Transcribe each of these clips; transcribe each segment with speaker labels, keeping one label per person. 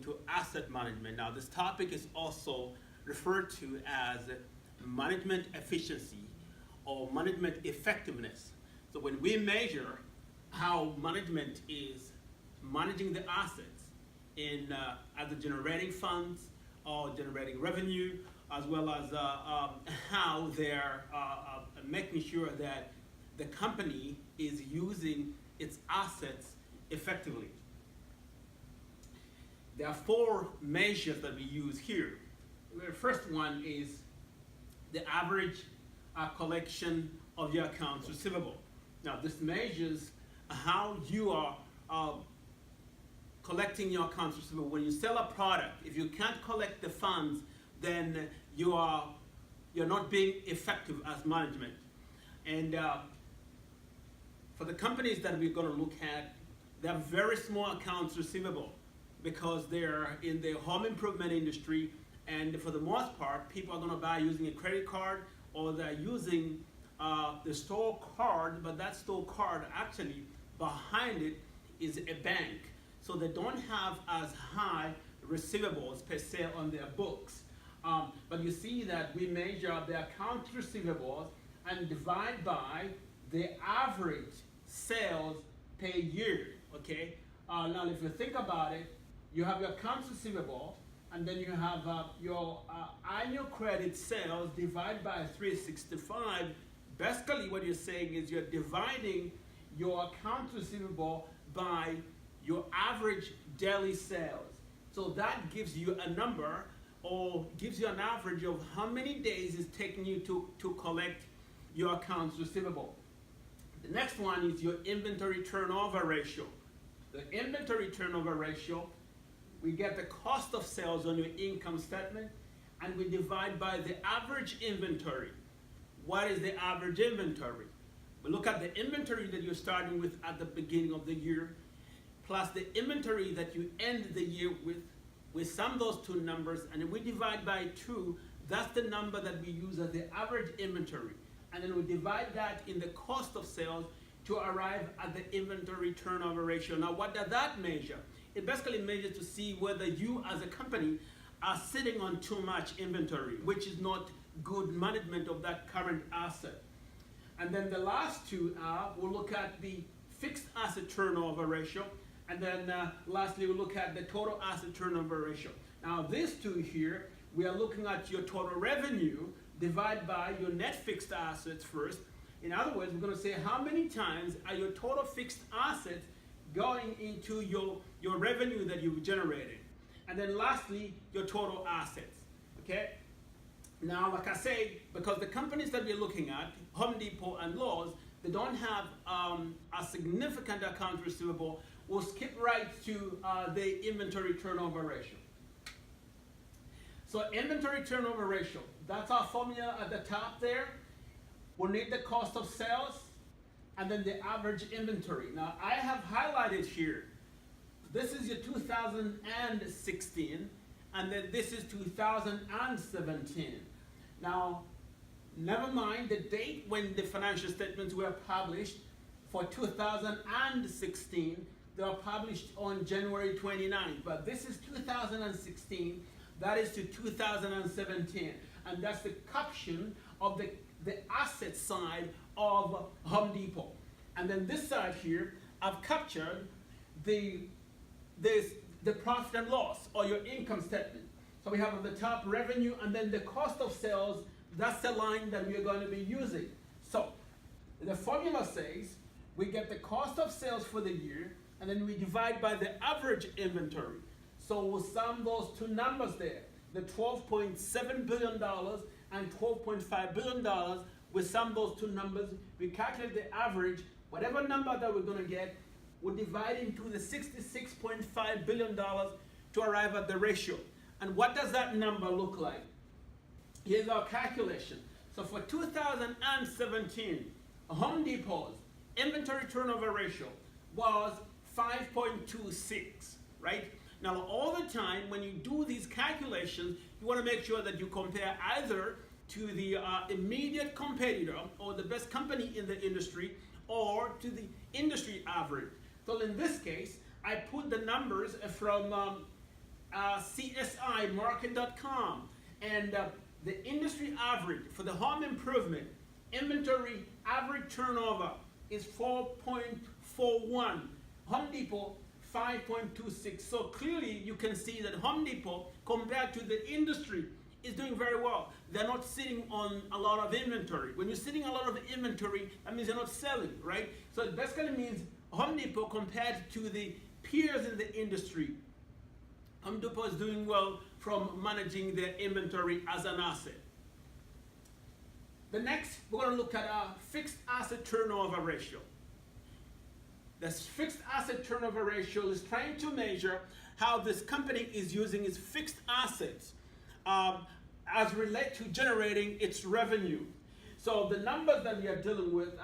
Speaker 1: into asset management. Now, this topic is also referred to as management efficiency or management effectiveness. So when we measure how management is managing the assets in either generating funds or generating revenue, as well as how they're making sure that the company is using its assets effectively. There are four measures that we use here. The first one is the average collection of your accounts receivable. Now, this measures how you are collecting your accounts receivable. When you sell a product, if you can't collect the funds, then you're not being effective as management. And for the companies that we're going to look at, they have very small accounts receivable because they're in the home improvement industry, and for the most part, people are going to buy using a credit card, or they're using the store card, but that store card actually behind it is a bank. So they don't have as high receivables per se on their books. But you see that we measure the accounts receivables and divide by the average sales per year, okay? Now if you think about it, you have your accounts receivable, and then you have your annual credit sales divided by 365. Basically what you're saying is you're dividing your accounts receivable by your average daily sales. So that gives you a number, or gives you an average of how many days it's taking you to collect your accounts receivable. The next one is your inventory turnover ratio. The inventory turnover ratio, we get the cost of sales on your income statement, and we divide by the average inventory. What is the average inventory? We look at the inventory that you're starting with at the beginning of the year, plus the inventory that you end the year with. We sum those two numbers, and then we divide by 2. That's the number that we use as the average inventory. And then we divide that in the cost of sales to arrive at the inventory turnover ratio. Now, what does that measure? It basically measures to see whether you as a company are sitting on too much inventory, which is not good management of that current asset. And then the last two we'll look at the fixed asset turnover ratio, and then lastly we'll look at the total asset turnover ratio. Now these two here, we are looking at your total revenue divided by your net fixed assets first. In other words, we're going to say how many times are your total fixed assets going into your revenue that you've generated. And then lastly, your total assets, okay? Now, like I said, because the companies that we're looking at, Home Depot and Lowe's, they don't have a significant account receivable, we'll skip right to the inventory turnover ratio. So inventory turnover ratio, that's our formula at the top there. We'll need the cost of sales, and then the average inventory. Now I have highlighted here, this is your 2016, and then this is 2017. Now, never mind the date when the financial statements were published for 2016. They were published on January 29th, but this is 2016, that is to 2017, and that's the caption of the asset side of Home Depot. And then this side here, I've captured the profit and loss, or your income statement. So we have at the top revenue, and then the cost of sales, that's the line that we are going to be using. So the formula says we get the cost of sales for the year, and then we divide by the average inventory. So we'll sum those two numbers there, the $12.7 billion and $12.5 billion. We sum those two numbers, we calculate the average, whatever number that we're going to get, we'll divide into the $66.5 billion to arrive at the ratio. And what does that number look like? Here's our calculation. So for 2017, Home Depot's inventory turnover ratio was 5.26, right? Now all the time when you do these calculations, you want to make sure that you compare either to the immediate competitor or the best company in the industry, or to the industry average. So in this case, I put the numbers from CSImarket.com, and the industry average for the home improvement inventory average turnover is 4.41. Home Depot 5.26. So clearly you can see that Home Depot compared to the industry is doing very well. They're not sitting on a lot of inventory. When you're sitting on a lot of inventory, that means you're not selling, right? So it basically means Home Depot compared to the peers in the industry, Home Depot is doing well from managing their inventory as an asset. The next, we're going to look at our fixed asset turnover ratio. This fixed asset turnover ratio is trying to measure how this company is using its fixed assets as relate to generating its revenue. So the numbers that we are dealing with,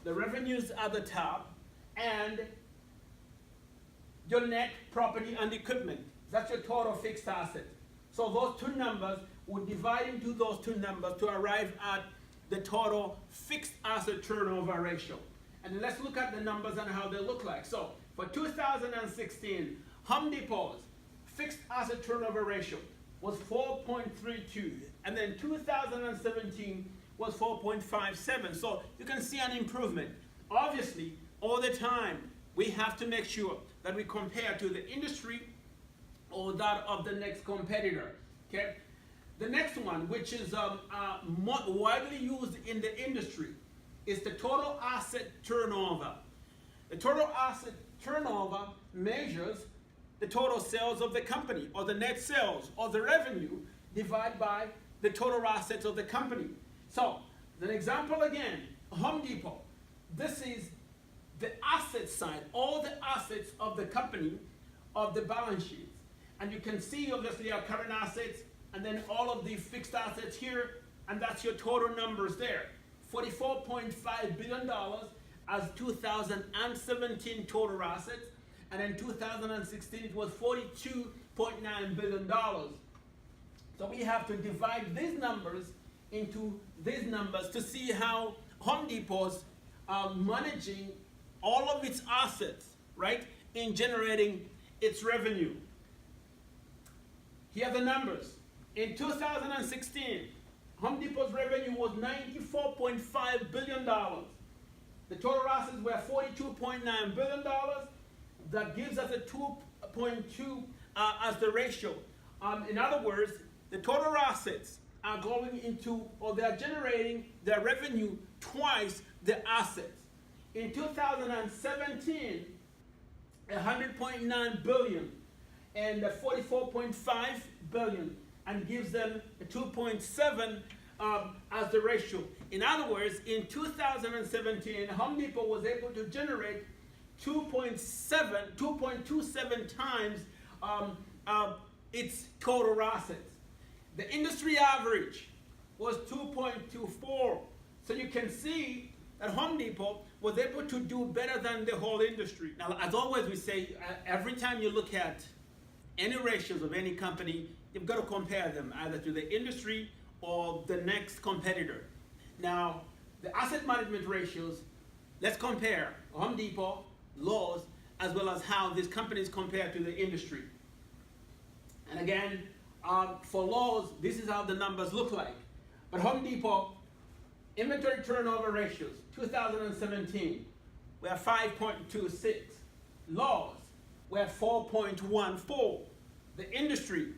Speaker 1: the revenues at the top, and your net property and equipment. That's your total fixed asset. So those two numbers, we divide into those two numbers to arrive at the total fixed asset turnover ratio. And let's look at the numbers and how they look like. So for 2016, Home Depot's fixed asset turnover ratio was 4.32, and then 2017 was 4.57. So you can see an improvement. Obviously, all the time, we have to make sure that we compare to the industry or that of the next competitor. Okay. The next one, which is more widely used in the industry, is the total asset turnover. The total asset turnover measures the total sales of the company, or the net sales, or the revenue, divided by the total assets of the company. So, an example again, Home Depot. This is the asset side, all the assets of the company, of the balance sheets. And you can see, obviously, our current assets, and then all of the fixed assets here, and that's your total numbers there. $44.5 billion as 2017 total assets, and in 2016 it was $42.9 billion. So we have to divide these numbers into these numbers to see how Home Depot's managing all of its assets, right, in generating its revenue. Here are the numbers. In 2016, Home Depot's revenue was $94.5 billion. The total assets were $42.9 billion. That gives us a 2.2 as the ratio. In other words, the total assets are going into, or they're generating their revenue twice the assets. In 2017, $100.9 billion and $44.5 billion, and gives them a 2.7 as the ratio. In other words, in 2017, Home Depot was able to generate 2.27 times its total assets. The industry average was 2.24. So you can see that Home Depot was able to do better than the whole industry. Now, as always, we say every time you look at any ratios of any company, you've got to compare them either to the industry or the next competitor. Now, the asset management ratios, let's compare Home Depot, Lowe's, as well as how these companies compare to the industry. And again, for Lowe's, this is how the numbers look like. But Home Depot, inventory turnover ratios, 2017, we're 5.26. Lowe's, we're 4.14. The industry,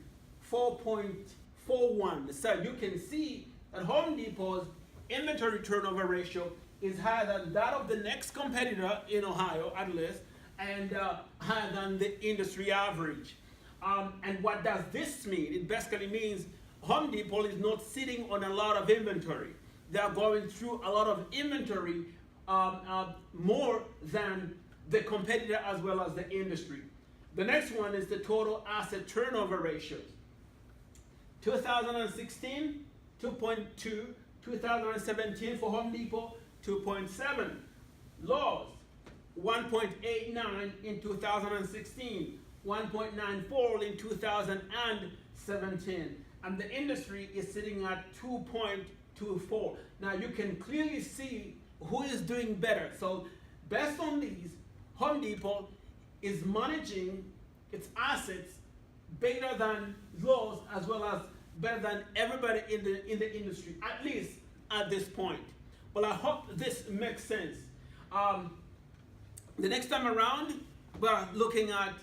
Speaker 1: 4.41. So you can see that Home Depot's inventory turnover ratio is higher than that of the next competitor in Ohio, at least, and higher than the industry average. And what does this mean? It basically means Home Depot is not sitting on a lot of inventory. They are going through a lot of inventory more than the competitor as well as the industry. The next one is the total asset turnover ratios. 2016, 2.2. 2017 for Home Depot, 2.7. Lowe's, 1.89 in 2016, 1.94 in 2017. And the industry is sitting at 2.24. Now you can clearly see who is doing better. So based on these, Home Depot is managing its assets better than yours as well as better than everybody in the industry, at least at this point. Well, I hope this makes sense. The next time around, we're looking at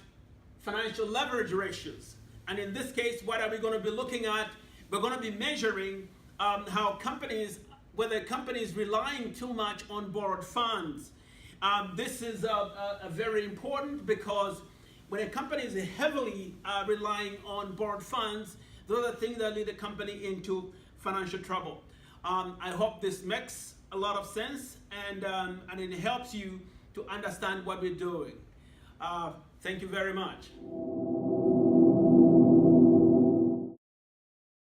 Speaker 1: financial leverage ratios. And in this case, what are we going to be looking at? We're going to be measuring how companies, whether companies relying too much on borrowed funds. This is very important because when a company is heavily relying on borrowed funds, those are the things that lead the company into financial trouble. I hope this makes a lot of sense and it helps you to understand what we're doing. Thank you very much.